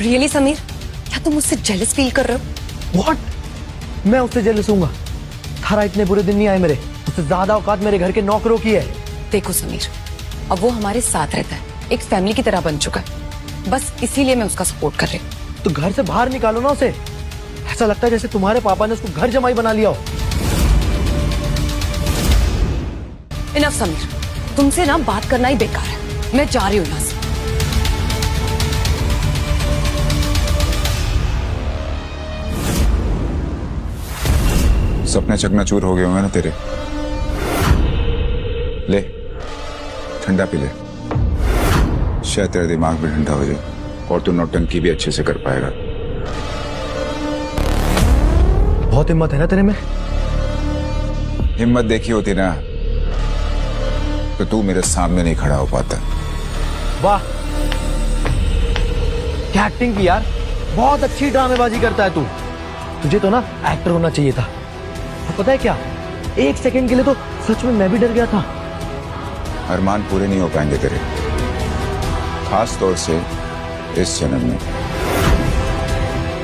Really Sameer, क्या तुम मुझसे जेलस फील कर रहे हो? What? मैं उससे जेलस हूँगा? थारा इतने बुरे दिन नहीं आए मेरे, उससे ज्यादा औकात मेरे घर के नौकरों की है। देखो समीर, अब वो हमारे साथ रहता है, एक फैमिली की तरह बन चुका है, बस इसीलिए मैं उसका सपोर्ट कर रही हूँ। तो घर से बाहर निकालो ना उसे। ऐसा लगता है जैसे तुम्हारे पापा ने उसको घर जमाई बना लिया हो। इनफ समीर, तुमसे ना बात करना ही बेकार है, मैं जा रही हूँ यहाँ से। सपने चकनाचूर हो गए होंगे ना तेरे। ले ठंडा पी ले, शायद तेरा दिमाग भी ठंडा हो जाए और तू नौटंकी भी अच्छे से कर पाएगा। बहुत हिम्मत है ना तेरे में। हिम्मत देखी होती ना तो तू मेरे सामने नहीं खड़ा हो पाता। वाह, क्या एक्टिंग की यार, बहुत अच्छी ड्रामेबाजी करता है तू। तुझे तो ना एक्टर होना चाहिए था। और पता है क्या, एक सेकंड के लिए तो सच में मैं भी डर गया था। अरमान पूरे नहीं हो पाएंगे तेरे, खास तौर से इस जन्म में।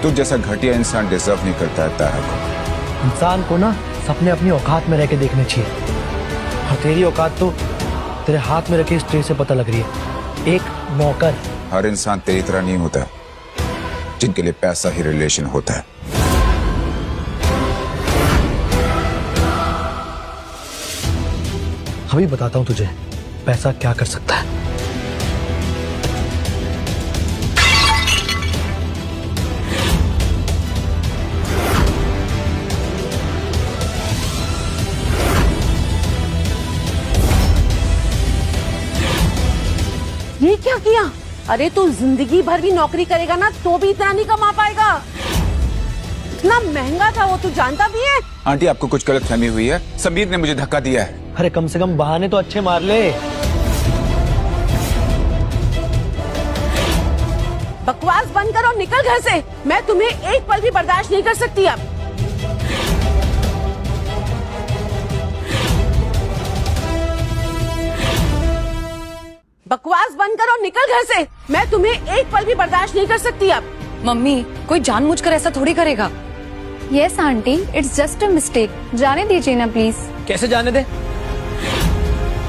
तू जैसा घटिया इंसान डिजर्व नहीं करता है तारा को। इंसान को ना सपने अपनी औकात में रह के देखने चाहिए, और तेरी औकात तो तेरे हाथ में रखे इस ट्रे से पता लग रही है। एक नौकर। हर इंसान तेरी तरह नहीं होता जिनके लिए पैसा ही रिलेशन होता है। अभी बताता हूं तुझे पैसा क्या कर सकता है। ये क्या किया? अरे तू जिंदगी भर भी नौकरी करेगा ना तो भी इतना नहीं कमा पाएगा। इतना महंगा था वो, तू जानता भी है? आंटी आपको कुछ गलतफहमी हुई है, समीर ने मुझे धक्का दिया है। अरे कम से कम बहाने तो अच्छे मार ले। बकवास बंद करो, निकल घर से। मैं तुम्हें एक पल भी बर्दाश्त नहीं कर सकती अब। बकवास बंद करो, निकल घर से। मैं तुम्हें एक पल भी बर्दाश्त नहीं कर सकती अब। मम्मी, कोई जानबूझकर ऐसा थोड़ी करेगा। Yes aunty, it's just a mistake. जाने दीजिए ना प्लीज। कैसे जाने दे?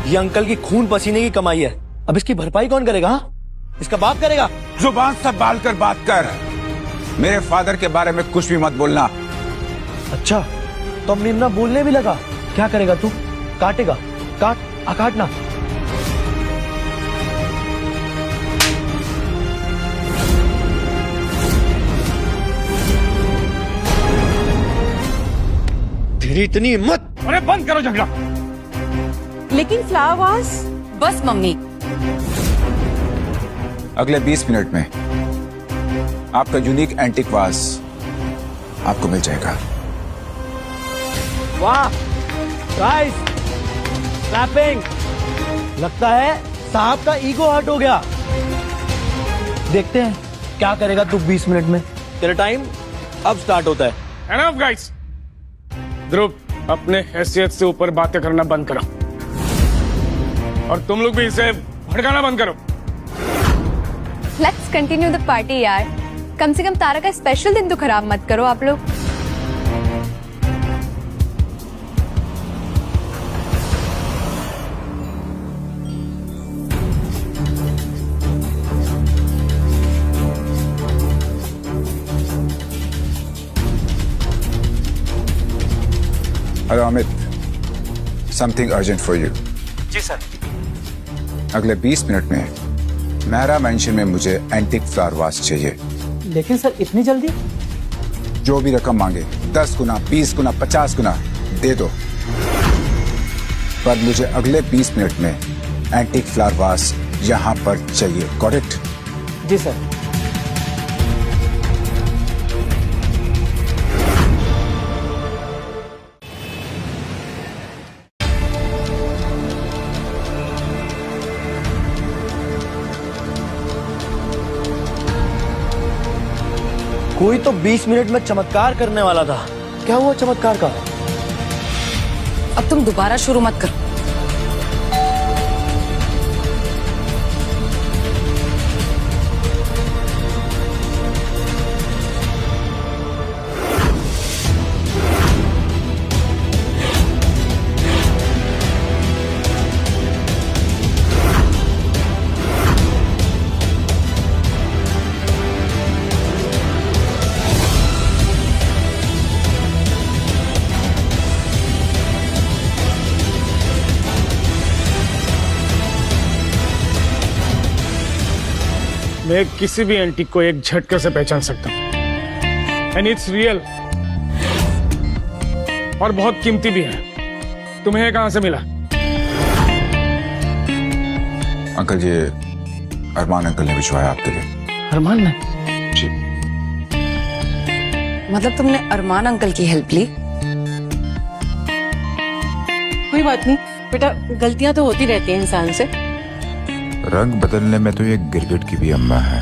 ये अंकल की खून पसीने की कमाई है, अब इसकी भरपाई कौन करेगा? हाँ? इसका बाप करेगा। जुबान संभाल कर बात कर, मेरे फादर के बारे में कुछ भी मत बोलना। अच्छा, तो अब निन्ना बोलने भी लगा। क्या करेगा तू? काटेगा? काटना। तेरी इतनी हिम्मत! अरे बंद करो झगड़ा। लेकिन फ्लावर्स। बस मम्मी, अगले 20 मिनट में आपका यूनिक एंटीक वास आपको मिल जाएगा। वाह, गाइस, क्लैपिंग। लगता है साहब का ईगो हर्ट हो गया। देखते हैं क्या करेगा तू 20 मिनट में। तेरा टाइम अब स्टार्ट होता है। एनफ गाइस, ध्रुव अपने हैसियत से ऊपर बातें करना बंद करो, और तुम लोग भी इसे भड़काना बंद करो। लेट्स कंटिन्यू द पार्टी यार, कम से कम तारा का स्पेशल दिन तो खराब मत करो आप लोग। Hello Amit, something urgent for you. जी सर। अगले 20 मिनट में मेहरा मेंशन में मुझे एंटीक फ्लावर वास चाहिए। लेकिन सर इतनी जल्दी? जो भी रकम मांगे, 10 गुना, 20 गुना, 50 गुना दे दो, पर मुझे अगले 20 मिनट में एंटीक फ्लावर वास यहाँ पर चाहिए। Got it? जी सर। कोई तो 20 मिनट में चमत्कार करने वाला था। क्या हुआ चमत्कार का? अब तुम दोबारा शुरू मत करो। मैं किसी भी एंटीक को एक झटके से पहचान सकता हूं, एंड इट्स रियल और बहुत कीमती भी है। तुम्हें ये कहां से मिला? अंकल जी, अरमान अंकल ने भिजवाया आपके लिए। अरमान ने? जी। मतलब तुमने अरमान अंकल की हेल्प ली? कोई बात नहीं बेटा, गलतियां तो होती रहती हैं इंसान से। रंग बदलने में तो ये गिरगिट की भी अम्मा है।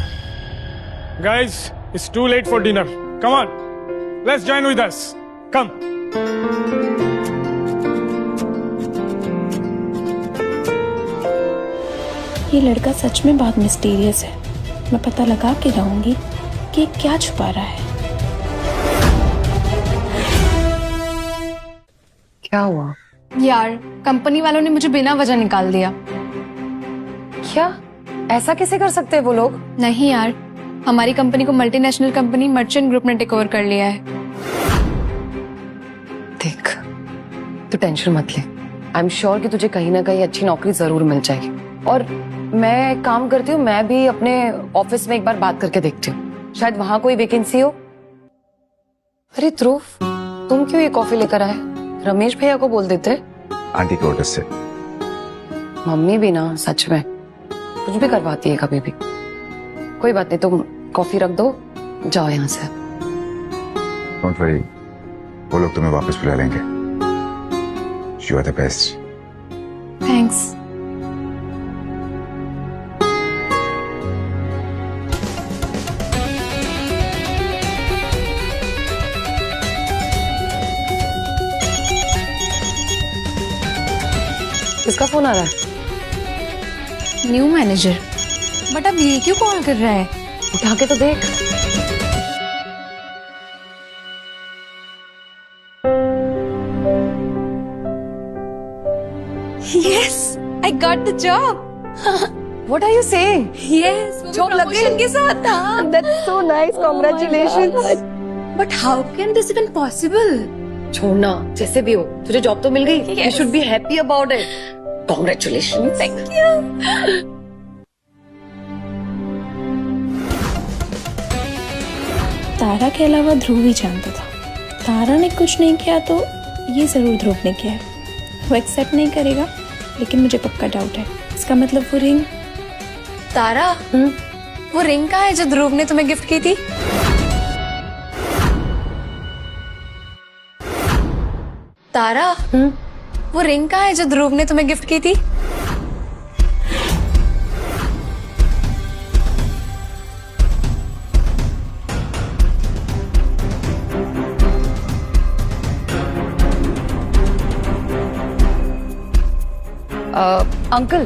Guys, it's too late for dinner. Come on, let's join with us. Come. ये लड़का सच में बहुत मिस्टीरियस है। मैं पता लगा के रहूंगी कि ये क्या छुपा रहा है। क्या हुआ? यार कंपनी वालों ने मुझे बिना वजह निकाल दिया। क्या ऐसा कैसे कर सकते हैं वो लोग? नहीं यार, हमारी कंपनी को मल्टीनेशनल कंपनी मर्चेंट ग्रुप ने टेक ओवर कर लिया है। देख, तू टेंशन मत ले। आई एम श्योर कि तुझे कहीं ना कहीं अच्छी नौकरी जरूर मिल जाएगी। और मैं एक काम करती हूँ, मैं भी अपने ऑफिस में एक बार बात करके देखती हूँ, शायद वहां कोई वैकेंसी हो। अरे ध्रुव, तुम क्यों ये कॉफी लेकर आए? रमेश भैया को बोल देते। आंटी के ऑर्डर से। मम्मी भी ना सच में कुछ भी करवाती है कभी भी। कोई बात नहीं, तुम कॉफी रख दो, जाओ यहाँ से। डोंट वरी, वो लोग तुम्हें वापस बुला लेंगे। You are the best. Thanks. किसका फोन आ रहा है? New manager. बट अब ये क्यों कॉल कर रहा है? उठा के तो देख। Yes, I got the job. What are you saying? Yes, Job लग गई? promotion के साथ था। That's so nice. Congratulations. But how can this even possible? छोड़ना, जैसे भी हो, तुझे जॉब तो मिल गई। You Yes. should be happy about it. Congratulations. Thank you. तारा के अलावा ध्रुव ही जानता था। तारा ने कुछ नहीं किया तो ये जरूर ध्रुव ने किया है। वो एक्सेप्ट नहीं करेगा, लेकिन मुझे पक्का डाउट है। इसका मतलब वो रिंग। तारा, वो रिंग कहाँ है जो ध्रुव ने तुम्हें गिफ्ट की थी? तारा, वो रिंग कहाँ है जो ध्रुव ने तुम्हें गिफ्ट की थी? अंकल,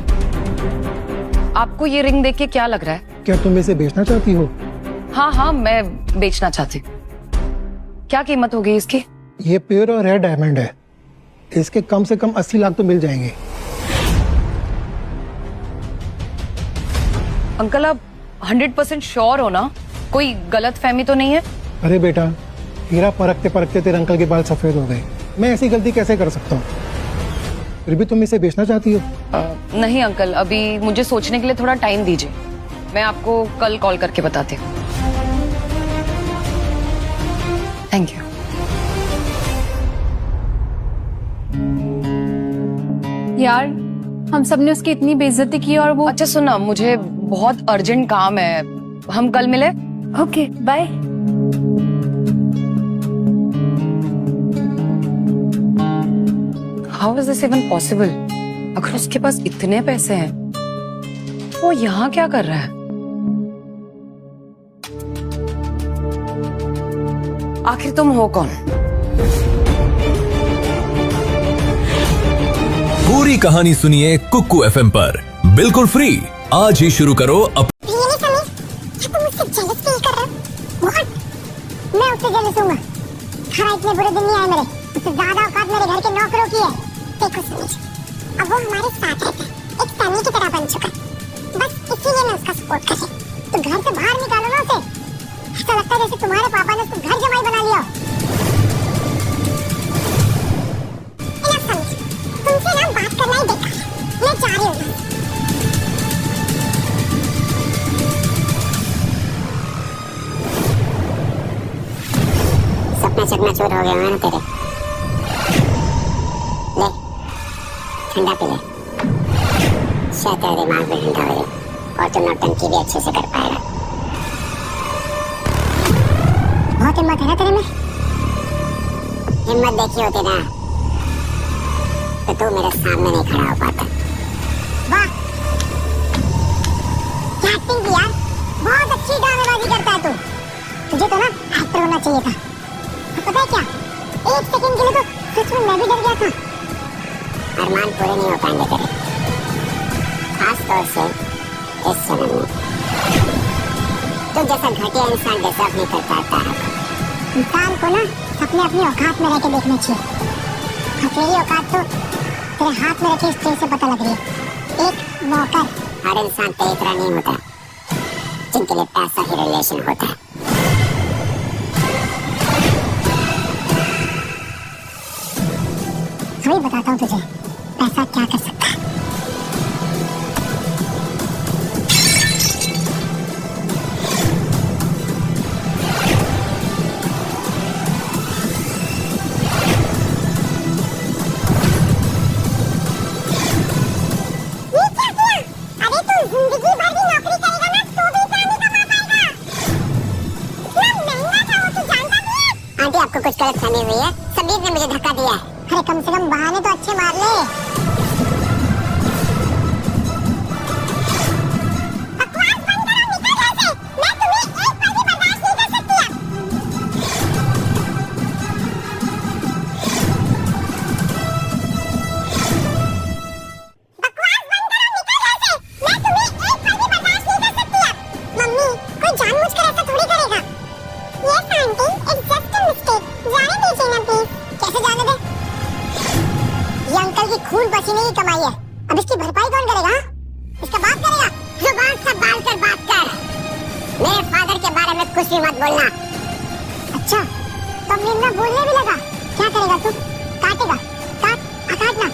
आपको ये रिंग देख के क्या लग रहा है? क्या तुम इसे बेचना चाहती हो? हाँ हाँ, मैं बेचना चाहती हूँ। क्या कीमत होगी इसकी? ये प्योर और रेयर डायमंड है। इसके कम से कम 80 लाख तो मिल जाएंगे। अंकल, आप 100% श्योर हो ना? कोई गलत फहमी तो नहीं है? अरे बेटा, हीरा परखते परखते तेरे अंकल के बाल सफेद हो गए। मैं ऐसी गलती कैसे कर सकता हूँ? फिर भी तुम इसे बेचना चाहती हो? नहीं अंकल, अभी मुझे सोचने के लिए थोड़ा टाइम दीजिए। मैं आपको कल कॉल करके बताती हूँ। Thank you. यार, हम सब ने उसकी इतनी बेइज्जती की और वो। अच्छा सुना, मुझे बहुत अर्जेंट काम है, हम कल मिले? Okay, bye. How is this even possible? अगर उसके पास इतने पैसे हैं, वो यहाँ क्या कर रहा है? आखिर तुम हो कौन? पूरी कहानी सुनिए कुक्कू एफएम पर बिल्कुल फ्री। आज ही शुरू करो तुम मुझसे जेलस फील कर रहे हो? बहुत। मैं उससे जेलस हूँ। हाँ, इतने बुरे दिन नहीं आए मेरे। उससे ज्यादा औकात मेरे घर के नौकरों की है। देखो सुनील, अब वो हमारे साथ रहता है, एक फैमिली की तरह बन चुका है। बस इसीलिए मैं उसका सपोर्ट कर रही हूँ। तो घर से बाहर निकालो ना उसे। ऐसा लगता है जैसे तुम्हारे पापा ने उसको घर जमाई बना लिया। तुमसे ना बात करना ही बेकार है। मैं जा रही हूँ। में चकनाचूर हो गए हैं ना तेरे। ले ठंडा पी ले, शायद तेरा दिमाग भी ठंडा हो जाए और तू नौटंकी भी अच्छे से कर पाएगा। बहुत हिम्मत है ना तेरे में। हिम्मत देखी होती ना तो तू मेरे सामने नहीं खड़ा हो पाता। वाह क्या एक्टिंग की यार, बहुत अच्छी ड्रामेबाजी करता है तू। तुझे तो ना एक्टर होना चाहिए था। और पता है क्या, एक सेकंड के लिए तो सच में मैं भी डर गया था। अरमान पूरे नहीं हो पाएंगे तेरे, खास तौर से इस जन्म में। तू जैसा घटिया इंसान डिजर्व नहीं करता तारा को। इंसान को ना अपने अपनी औकात में रह के देखना चाहिए। और तेरी औकात तो तेरे हाथ में रखे स्टेज से पता लग रही है। एक नौकर, हर इंसान तेरी तरह नहीं होता जिनके लिए पैसा ही रिलेशन होता है। वही बताता हूँ तुझे पैसा क्या कर सकता है। आपको कुछ गलतफहमी हुई है, संदीप ने मुझे धक्का दिया है। अरे कम से कम बहाने तो अच्छे मार ले। बकवास बंद करो, निकल यहाँ से। मैं तुम्हें एक पल भी बर्दाश्त नहीं कर सकती अब। बकवास बंद करो, निकल यहाँ से। मैं तुम्हें एक पल भी बर्दाश्त नहीं कर सकती अब। मम्मी कोई जानबूझकर ऐसा थोड़ी करेगा। Yes, auntie, it's just a mistake. जाने दीजिए ना प्लीज। कैसे जाने दे? ये अंकल की खून पसीने की कमाई है। अब इसकी भरपाई कौन करेगा? इसका बाप करेगा। जुबान संभाल कर बात कर। मेरे फादर के बारे में कुछ भी मत बोलना। अच्छा, तो अब निर्णय बोलने भी लगा। क्या करेगा तू? काटेगा? काटना।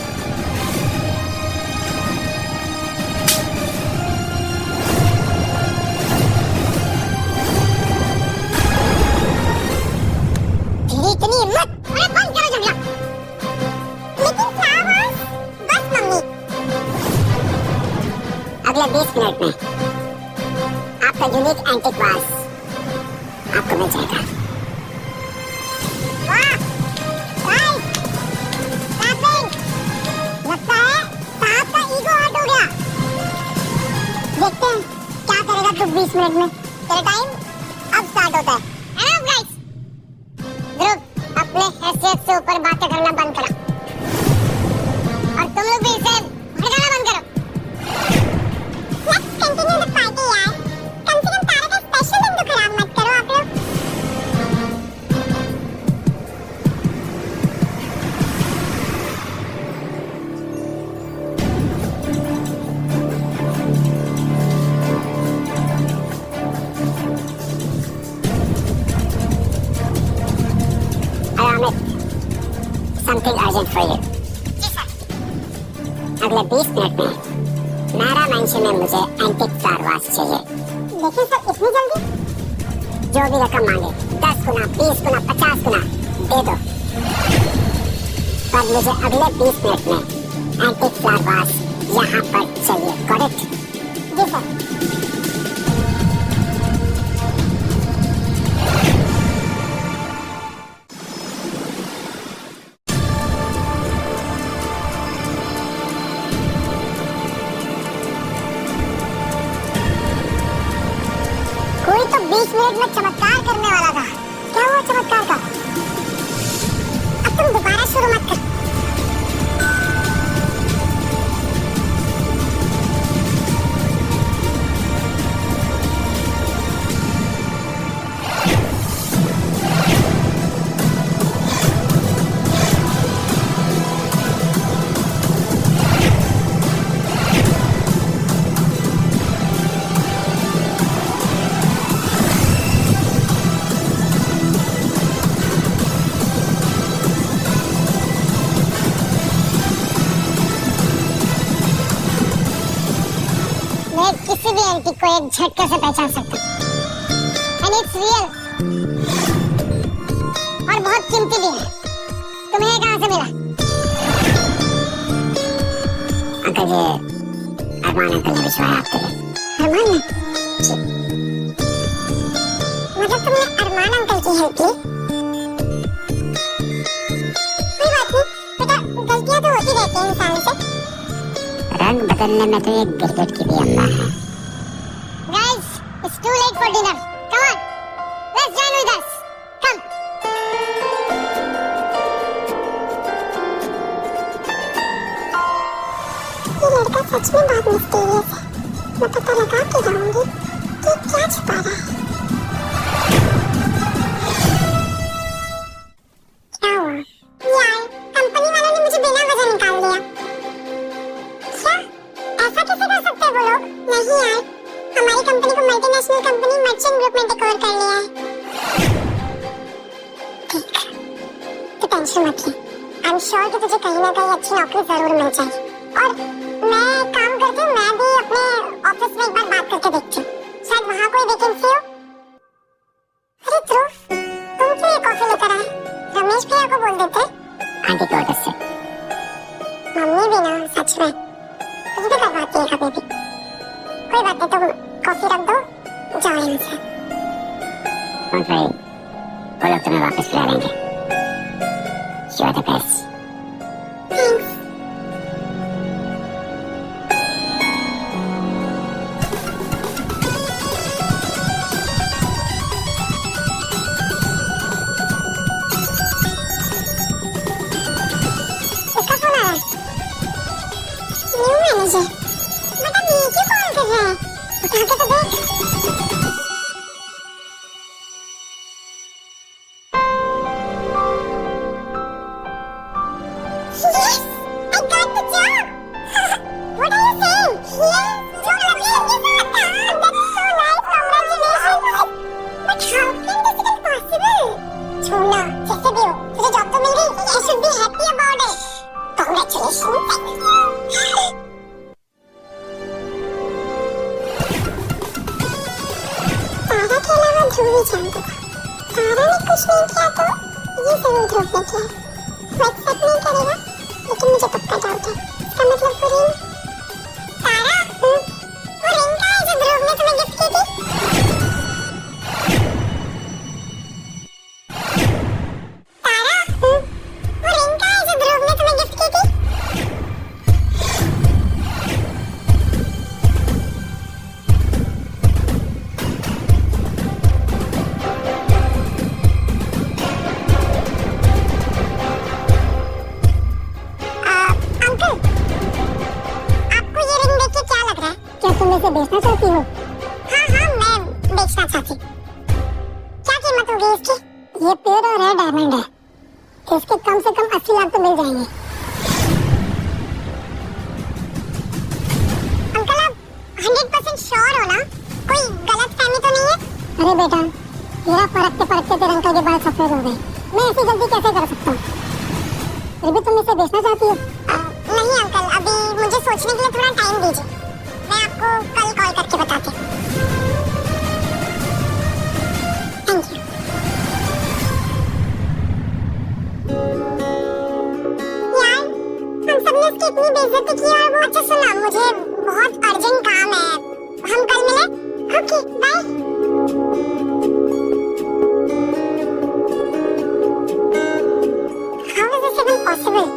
इतनी हिम्मत, अरे बंद करो झगड़ा। लेकिन क्या हुआ? बस मम्मी। अगले 20 मिनट में आपका यूनिक एंटीक वास आपको मिल जाएगा। वाह, नाइस, क्लैपिंग। लगता है साहब का ईगो हर्ट हो गया। देखते हैं क्या करेगा तू 20 मिनट में। तेरा टाइम अब स्टार्ट होता है। हेलो गाइस, ग्रुप अपने हैसियत से ऊपर बातें करना बंद करो और तुम लोग भी इसे भड़काना बंद करो। Let's continue the party यार। कम से कम तारा का स्पेशल दिन तो खराब मत करो आप लोग। Something urgent for you. जी सर। अगले 20 मिनट में नारा मैंशन में मुझे एंटीक फ्लावर वास चाहिए। लेकिन सर इतनी जल्दी? जो भी रकम मांगे 10 गुना, 20 गुना, 50 गुना दे दो। पर मुझे अगले 20 मिनट में एंटीक फ्लावर वास यहाँ पर चाहिए। करेक्ट? जी सर। कोई तो 20 मिनट में चमत्कार करने वाला था। क्या हुआ चमत्कार का? अब तुम दोबारा शुरू मत कर। किसी भी एंटीक को एक झटके से पहचान सकता हूं। एंड इट्स रियल और बहुत मुझे अरमान अंकल ने भिजवाया आपके लिए। अरमान ने? जी। मतलब तुमने अरमान अंकल की हेल्प की? कोई बात नहीं बेटा, गलतियां तो होती रहती हैं इंसान से। रंग बदलने में तो एक गिरगिट की भी अम्मा है। Guys, it's too late for dinner. Come on, let's join with us. Come. ये लड़का सच में बहुत मिस्टीरियस है। मैं पता लगा के जाऊंगी कि क्या छुपा रहा है। क्या हुआ? यार, कंपनी वालों ने मुझे बिना वजह निकाल दिया। क्या? ऐसा कैसे कर सकते हैं वो लोग? नहीं यार, हमारी कंपनी को मल्टीनेशनल कंपनी मर्चेंट ग्रुप में टेकओवर कर लिया है। ठीक, तो टेंशन मत ले। आई एम श्योर कि तुझे कहीं ना कहीं अच्छी नौकरी जरूर मिल जाएगी। और मैं काम करती हूँ, मैं भी अपने ऑफिस में एक बार बात करके देखती हूँ, शायद वहाँ कोई वैकेंसी हो। अरे ध्रुव, तुम क्यों ये कॉफी लेकर आए? रमेश भैया को बोल देते। आंटी की ऑर्डर से। मम्मी भी ना सच में कुछ भी करवाती है कभी भी। कोई बात नहीं, तुम कॉफी रख दो, जाओ यहाँ से। डोंट वरी, वो लोग तुम्हें वापस बुला लेंगे। You are the best. Thanks. इसका फोन आया। New manager. बेटा ये क्यों कॉल कर रहा है? उठा के तो देख। Yes, I got the job. What are you saying? Yes, job लगी है के साथ। That's so nice. Congratulations. But how can this be possible? छोड़ना, जैसे भी हो, तुझे जॉब तो मिल गई। You should be happy about it. Congratulations. तारा के अलावा ध्रुव ही जानता था। तारा ने कुछ नहीं किया तो ये जरूर ध्रुव ने किया। वो एक्सेप्ट नहीं करेगा, लेकिन मुझे पक्का डाउट है। इसका मतलब वो रिंग। तारा, वो रिंग का है जो ध्रुव ने तुम्हें गिफ्ट की थी? तारा, वो रिंग का है जो ध्रुव ने तुम्हें गिफ्ट की थी? अंकल, आपको ये रिंग देख के क्या लग रहा है? क्या तुम इसे बेचना चाहती हो? हाँ हाँ, मैं बेचना चाहती। क्या कीमत होगी इसकी? ये प्योर और रेयर डायमंड है। इसके कम से कम 80 लाख तो मिल जाएंगे। अंकल, आप 100% श्योर हो ना? कोई गलत फहमी तो नहीं है? अरे बेटा, मेरा परखते परखते तेरे अंकल के बाल सफेद हो गए। मैं ऐसी गलती कैसे कर सकता हूँ? फिर भी तुम इसे बेचना चाहती हो? नहीं अंकल, अभी मुझे सोचने के लिए थोड़ा टाइम दीजिए। मैं आपको कल कॉल करके बताती हूँ। Thank you. यार, हम सबने उसकी इतनी बेइज्जती की और वो। अच्छा सुना, मुझे बहुत अर्जेंट काम है, हम कल मिले? Okay, bye. How is this even possible?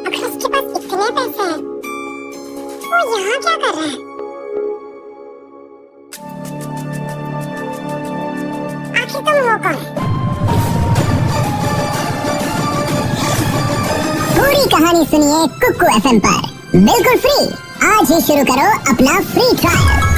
अगर उसके पास इतने पैसे हैं, वो यहाँ क्या कर रहा है? आखिर तुम हो कौन? पूरी कहानी सुनिए कुक्कू FM पर, बिल्कुल फ्री। आज ही शुरू करो अपना फ्री ट्रायल।